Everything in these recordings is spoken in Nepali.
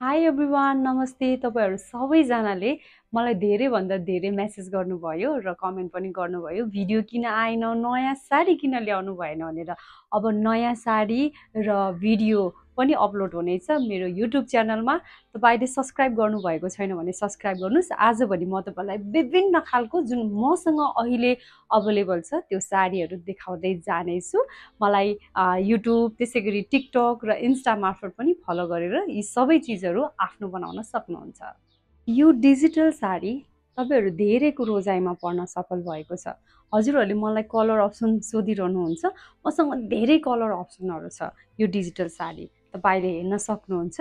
हाई एभ्रिवान नमस्ते। तपाईँहरू सबैजनाले मलाई धेरैभन्दा धेरै मेसेज गर्नुभयो र कमेन्ट पनि गर्नुभयो भिडियो किन आएन, नयाँ साडी किन ल्याउनु भएन भनेर। अब नयाँ साडी र भिडियो पनि अपलोड हुनेछ मेरो युट्युब च्यानलमा। तपाईँले सब्सक्राइब गर्नुभएको छैन भने सब्सक्राइब गर्नुहोस्। आजभोलि म तपाईँलाई विभिन्न खालको जुन मसँग अहिले अभाइलेबल छ त्यो साडीहरू देखाउँदै जानेछु। मलाई युट्युब त्यसै गरी टिकटक र इन्स्टा मार्फत पनि फलो गरेर यी सबै चिजहरू आफ्नो बनाउन सक्नुहुन्छ। यो डिजिटल साडी तपाईँहरू धेरैको रोजाइमा पर्न सफल भएको छ। हजुरहरूले मलाई कलर अप्सन सोधिरहनुहुन्छ। मसँग धेरै कलर अप्सनहरू छ। यो डिजिटल साडी तपाईँले हेर्न सक्नुहुन्छ।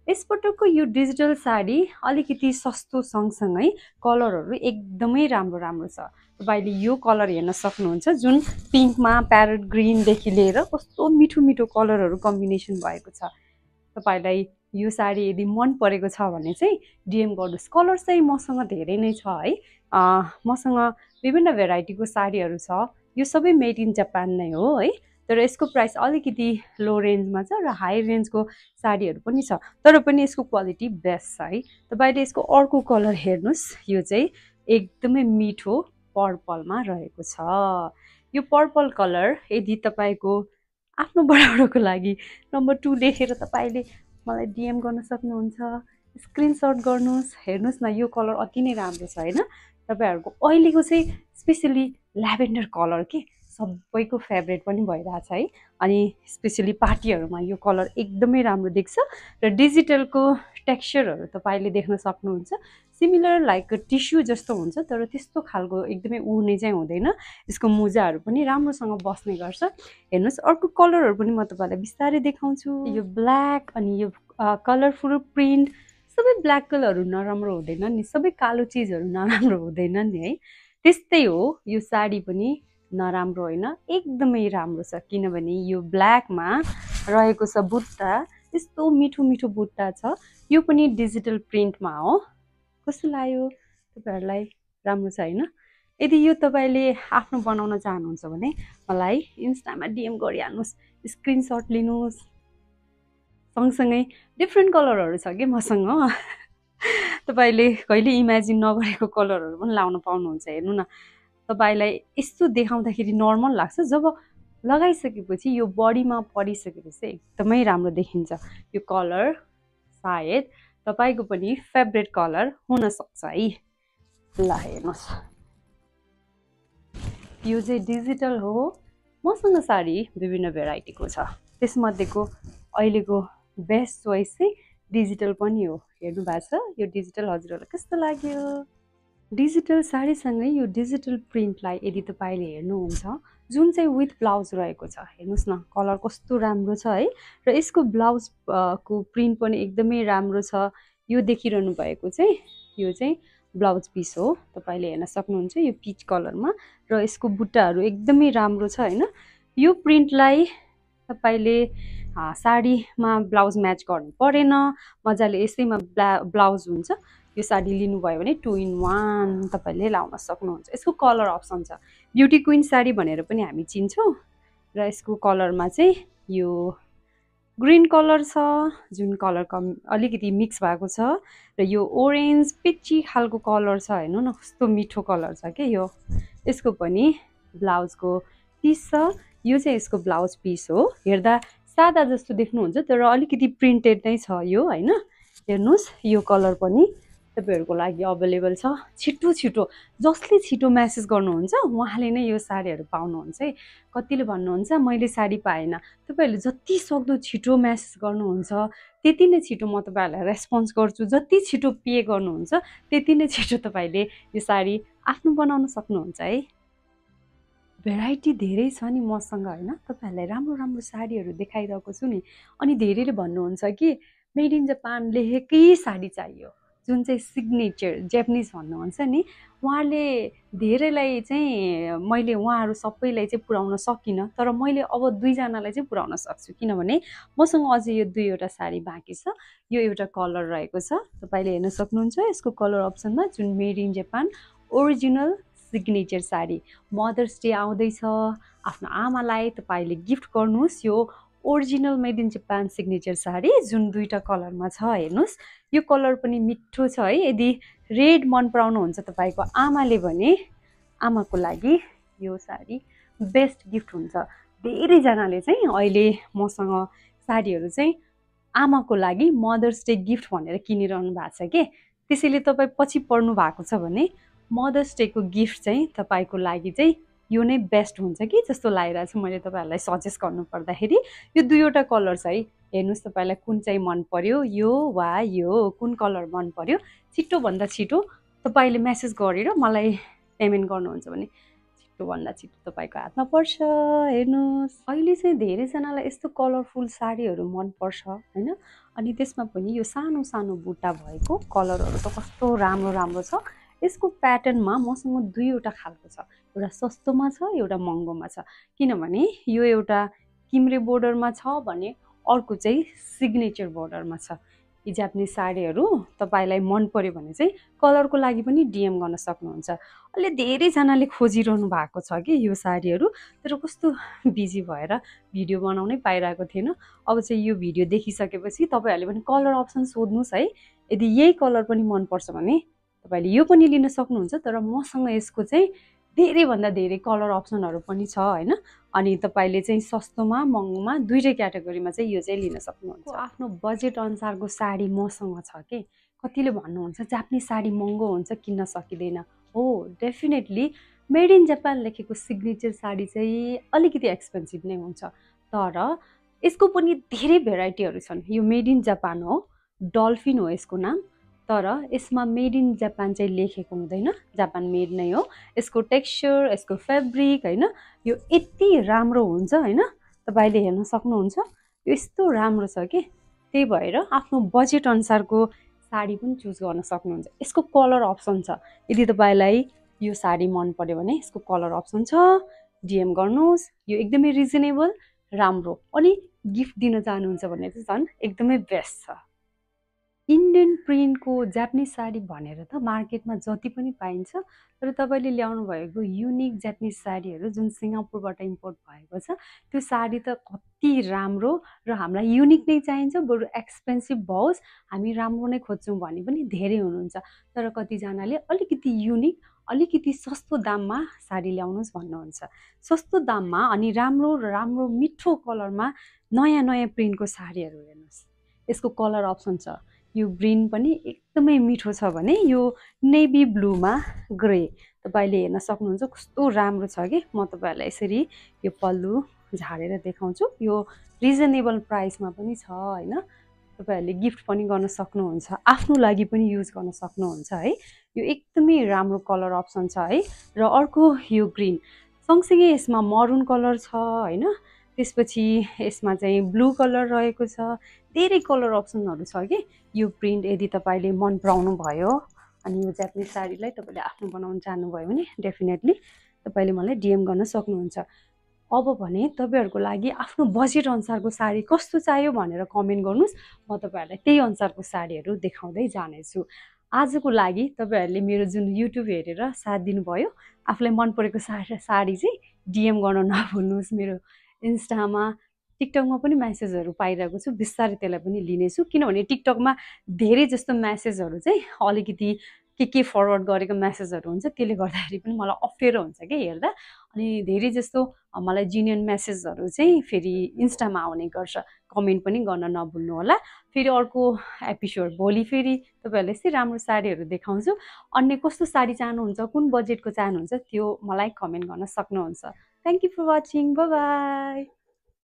यसपटकको यो डिजिटल साडी अलिकति सस्तो सँगसँगै कलरहरू एकदमै राम्रो राम्रो छ। तपाईँले यो कलर हेर्न सक्नुहुन्छ जुन पिङ्कमा प्यारेट ग्रिनदेखि लिएर कस्तो मिठो मिठो कलरहरू कम्बिनेसन भएको छ। तपाईँलाई यो साडी यदि मन परेको छ भने चाहिँ डिएम गर्नुहोस्। कलर चाहिँ मसँग धेरै नै छ है। मसँग विभिन्न भेराइटीको साडीहरू छ। यो सबै मेड इन जापान नै हो है। तर यसको प्राइस अलिकति लो रेन्जमा छ र हाई रेन्जको साडीहरू पनि छ। तर पनि यसको क्वालिटी बेस्ट छ है। तपाईँले यसको अर्को कलर हेर्नुहोस्। यो चाहिँ एकदमै मिठो पर्पलमा रहेको छ। यो पर्पल कलर यदि तपाईँको आफ्नो बडाउनको लागि नम्बर 2 लेखेर तपाईँले मलाई डिएम गर्न सक्नुहुन्छ। स्क्रिनसट गर्नुहोस्। हेर्नुहोस् न यो कलर अति नै राम्रो छ होइन। तपाईँहरूको अहिलेको चाहिँ स्पेसली ल्याभेन्डर कलर के सबैको फेभरेट पनि भइरहेछ है। अनि स्पेसली पार्टीहरूमा यो कलर एकदमै राम्रो देख्छ र डिजिटलको टेक्सचरहरू तपाईँले देख्न सक्नुहुन्छ। सिमिलर लाइक टिस्यु जस्तो हुन्छ तर त्यस्तो खालको एकदमै उड्ने चाहिँ हुँदैन। यसको मुजाहरू पनि राम्रोसँग बस्ने गर्छ। हेर्नुहोस् अर्को कलरहरू पनि म तपाईँलाई बिस्तारै देखाउँछु। यो ब्ल्याक अनि यो कलरफुल प्रिन्ट सबै ब्ल्याक कलरहरू नराम्रो हुँदैन नि, सबै कालो चिजहरू नराम्रो हुँदैन नि है। त्यस्तै हो यो साडी पनि नराम्रो होइन, एकदमै राम्रो छ। किनभने यो ब्ल्याकमा रहेको छ बुट्टा, यस्तो मिठो मिठो बुट्टा छ। यो पनि डिजिटल प्रिन्टमा हो। कस्तो लाग्यो तपाईँहरूलाई? राम्रो छ होइन। यदि यो तपाईँले आफ्नो बनाउन चाहनुहुन्छ भने मलाई इन्स्टामा डिएम गरिहाल्नुहोस्। स्क्रिनसट लिनुहोस्। सँगसँगै डिफ्रेन्ट कलरहरू छ कि मसँग। तपाईँले कहिले इमेजिन नगरेको कलरहरू पनि लाउन पाउनुहुन्छ। हेर्नु न, तपाईँलाई यस्तो देखाउँदाखेरि नर्मल लाग्छ, जब लगाइसकेपछि यो बडीमा परिसकेपछि एकदमै राम्रो देखिन्छ। यो कलर सायद तपाईँको पनि फेभरेट कलर हुनसक्छ है। ल हेर्नुहोस्, यो चाहिँ डिजिटल हो। मसँग साडी विभिन्न भेराइटीको छ। त्यसमध्येको अहिलेको बेस्ट चोइस चाहिँ डिजिटल पनि हो। हेर्नु भएको छ यो डिजिटल? हजुरहरूलाई कस्तो लाग्यो? डिजिटल साडीसँगै यो डिजिटल प्रिन्टलाई यदि तपाईँले हेर्नुहुन्छ जुन चाहिँ विथ ब्लाउज रहेको छ, हेर्नुहोस् न कलर कस्तो राम्रो छ है। र यसको ब्लाउज को प्रिन्ट पनि एकदमै राम्रो छ। यो देखिरहनु भएको चाहिँ यो चाहिँ ब्लाउज पिस हो। तपाईँले हेर्न सक्नुहुन्छ यो पिच कलरमा र यसको बुट्टाहरू एकदमै राम्रो छ होइन। यो प्रिन्टलाई तपाईँले साडीमा ब्लाउज म्याच गर्नु परेन, मजाले यसैमा ब्लाउज हुन्छ। यो साडी लिनुभयो भने 2 in 1 तपाईँले लाउन सक्नुहुन्छ। यसको कलर अप्सन छ। ब्युटी क्विन साडी भनेर पनि हामी चिन्छौँ र यसको कलरमा चाहिँ यो ग्रिन कलर छ जुन कलर अलिकति मिक्स भएको छ र यो ओरेन्ज पिची खालको कलर छ। हेर्नु न कस्तो मिठो कलर छ कि यो। यसको पनि ब्लाउजको पिस छ। यो चाहिँ यसको ब्लाउज पिस हो। हेर्दा सादा जस्तो देख्नुहुन्छ तर अलिकति प्रिन्टेड नै छ यो होइन। हेर्नुहोस् यो कलर पनि तपाईँहरूको लागि अभाइलेबल छ। छिटो छिटो जसले छिटो म्यासेज गर्नुहुन्छ उहाँले नै यो साडीहरू पाउनुहुन्छ है। कतिले भन्नुहुन्छ मैले साडी पाएन। तपाईँहरूले जति सक्दो छिटो म्यासेज गर्नुहुन्छ त्यति नै छिटो म तपाईँहरूलाई रेस्पोन्स गर्छु। जति छिटो पे गर्नुहुन्छ त्यति नै छिटो तपाईँले यो साडी आफ्नो बनाउन सक्नुहुन्छ है। भेराइटी धेरै छ नि मसँग होइन। तपाईँहरूलाई राम्रो राम्रो साडीहरू देखाइरहेको छु नि। अनि धेरैले भन्नुहुन्छ कि मेड इन जापान लेखेकै साडी चाहियो, जुन चाहिँ सिग्नेचर जापानिज भन्नुहुन्छ नि। उहाँले धेरैलाई चाहिँ मैले उहाँहरू सबैलाई चाहिँ पुर्याउन सकिनँ, तर मैले अब 2 जनालाई चाहिँ पुर्याउन सक्छु। किनभने मसँग अझै यो 2वटा साडी बाँकी छ। यो एउटा कलर रहेको छ, तपाईँले हेर्न सक्नुहुन्छ यसको कलर अप्सनमा, जुन made in Japan original signature sari. Mother's day आउँदैछ, आफ्नो आमालाई तपाईँले गिफ्ट गर्नुहोस् यो original made in Japan signature sari जुन दुईटा कलरमा छ। हेर्नुहोस् यो कलर पनि मिठो छ है। यदि रेड मन पराउनुहुन्छ तपाईँको आमाले भने आमाको लागि यो साडी बेस्ट गिफ्ट हुन्छ। धेरैजनाले चाहिँ अहिले मसँग साडीहरू चाहिँ आमाको लागि मदर्स डे गिफ्ट भनेर किनिरहनु भएको छ के। त्यसैले तपाईँ पछि पढ्नु भएको छ भने मदर्स डेको गिफ्ट चाहिँ तपाईँको लागि चाहिँ यो नै बेस्ट हुन्छ कि जस्तो लागिरहेको छ। मैले तपाईँहरूलाई सजेस्ट गर्नु पर्दाखेरि यो दुईवटा कलर छ है। हेर्नुहोस् तपाईँलाई कुन चाहिँ मन पर्यो, यो वा यो कुन कलर मन पर्यो। छिटोभन्दा छिटो तपाईँले मेसेज गरेर मलाई पेमेन्ट गर्नुहुन्छ भने छिटोभन्दा छिटो तपाईँको हातमा पर्छ। हेर्नुहोस् अहिले चाहिँ धेरैजनालाई यस्तो कलरफुल साडीहरू मनपर्छ होइन। अनि त्यसमा पनि यो सानो सानो बुट्टा भएको कलरहरू त कस्तो राम्रो राम्रो छ। यसको प्याटर्नमा मसँग दुईवटा खालको छ, एउटा सस्तोमा छ एउटा महँगोमा छ। किनभने यो एउटा किम्रे बोर्डरमा छ भने अर्को चाहिँ सिग्नेचर बोर्डरमा छ। यी जापानिज साडीहरू तपाईँलाई मन पर्यो भने चाहिँ कलरको लागि पनि डिएम गर्न सक्नुहुन्छ। अहिले धेरैजनाले खोजिरहनु भएको छ कि यो साडीहरू, तर कस्तो बिजी भएर भिडियो बनाउनै पाइरहेको थिएन। अब चाहिँ यो भिडियो देखिसकेपछि तपाईँहरूले पनि कलर अप्सन सोध्नुहोस् है। यदि यही कलर पनि मनपर्छ भने तपाईँले यो पनि लिन सक्नुहुन्छ। तर मसँग यसको चाहिँ धेरैभन्दा धेरै कलर अप्सनहरू पनि छ होइन। अनि तपाईँले चाहिँ सस्तोमा महँगोमा दुईटै क्याटेगोरीमा चाहिँ यो चाहिँ लिन सक्नुहुन्छ। आफ्नो बजेट अनुसारको साडी मसँग छ कि। कतिले भन्नुहुन्छ जापानिज साडी महँगो हुन्छ किन्न सकिँदैन। हो डेफिनेटली मेड इन जापान लेखेको सिग्नेचर साडी चाहिँ अलिकति एक्सपेन्सिभ नै हुन्छ, तर यसको पनि धेरै भेराइटीहरू छन्। यो मेड इन जापान हो, डल्फिन हो यसको नाम, तर यसमा मेड इन जापान चाहिँ लेखेको हुँदैन, जापान मेड नै हो। यसको टेक्स्चर, यसको फेब्रिक होइन यो यति राम्रो हुन्छ होइन। तपाईँले हेर्न सक्नुहुन्छ यो यस्तो राम्रो छ कि त्यही भएर आफ्नो बजेट अनुसारको साडी पनि चुज गर्न सक्नुहुन्छ। यसको कलर अप्सन छ। यदि तपाईँलाई यो साडी मन पर्यो भने यसको कलर अप्सन छ, डिएम गर्नुहोस्। यो एकदमै रिजनेबल राम्रो, अनि गिफ्ट दिन चाहनुहुन्छ भने चाहिँ झन् एकदमै बेस्ट छ। इन्डियन प्रिन्टको जापानिज साडी भनेर त मार्केटमा जति पनि पाइन्छ, तर तपाईँले ल्याउनु भएको युनिक जापानिज साडीहरू जुन सिङ्गापुरबाट इम्पोर्ट भएको छ त्यो साडी त कति राम्रो र हामीलाई युनिक नै चाहिन्छ। बरु एक्सपेन्सिभ भओस् हामी राम्रो नै खोज्छौँ भने पनि धेरै हुनुहुन्छ। तर कतिजनाले अलिकति युनिक अलिकति सस्तो दाममा साडी ल्याउनुहोस् भन्नुहुन्छ। सस्तो दाममा अनि राम्रो राम्रो मिठो कलरमा नयाँ नयाँ प्रिन्टको साडीहरू हेर्नुहोस्। यसको कलर अप्सन छ। यो ग्रीन पनि एकदमै मिठो छ भने यो नेभी ब्लूमा ग्रे तपाईँले हेर्न सक्नुहुन्छ कस्तो राम्रो छ कि। म तपाईँहरूलाई यसरी यो पल्लु झारेर देखाउँछु। यो रिजनेबल प्राइसमा पनि छ होइन। तपाईँहरूले गिफ्ट पनि गर्न सक्नुहुन्छ, आफ्नो लागि पनि युज गर्न सक्नुहुन्छ है। यो एकदमै राम्रो कलर अप्सन छ है। र अर्को यो ग्रीन सँगसँगै यसमा मरुन कलर छ होइन। त्यसपछि यसमा चाहिँ ब्लू कलर रहेको छ। धेरै कलर अप्सनहरू छ कि। यो प्रिन्ट यदि तपाईँले मन पराउनु भयो अनि यो जापानिज साडीलाई तपाईँले आफ्नो बनाउन चाहनुभयो भने डेफिनेटली तपाईँले मलाई डिएम गर्न सक्नुहुन्छ। अब भने तपाईँहरूको लागि आफ्नो बजेट अनुसारको साडी कस्तो चाहियो भनेर कमेन्ट गर्नुहोस्। म तपाईँहरूलाई त्यही अनुसारको साडीहरू देखाउँदै जानेछु। आजको लागि तपाईँहरूले मेरो जुन युट्युब हेरेर साथ दिनुभयो, आफूलाई मन परेको साडी चाहिँ डिएम गर्न नभुल्नुहोस्। मेरो इन्स्टामा टिकटकमा पनि मेसेजहरू पाइरहेको छु, बिस्तारै त्यसलाई पनि लिनेछु। किनभने टिकटकमा धेरै जस्तो मेसेजहरू चाहिँ अलिकति के फरवर्ड गरेको मेसेजहरू हुन्छ, त्यसले गर्दाखेरि पनि मलाई अप्ठ्यारो हुन्छ क्या हेर्दा। अनि धेरै जस्तो मलाई जिनियन मेसेजहरू चाहिँ फेरि इन्स्टामा आउने गर्छ। कमेन्ट पनि गर्न नभुल्नु होला। फेरि अर्को एपिसोड भोलि फेरि तपाईँहरूले यस्तै राम्रो साडीहरू देखाउँछु। अन्य कस्तो साडी चाहनुहुन्छ, कुन बजेटको चाहनुहुन्छ त्यो मलाई कमेन्ट गर्न सक्नुहुन्छ। Thank you for watching. Bye by.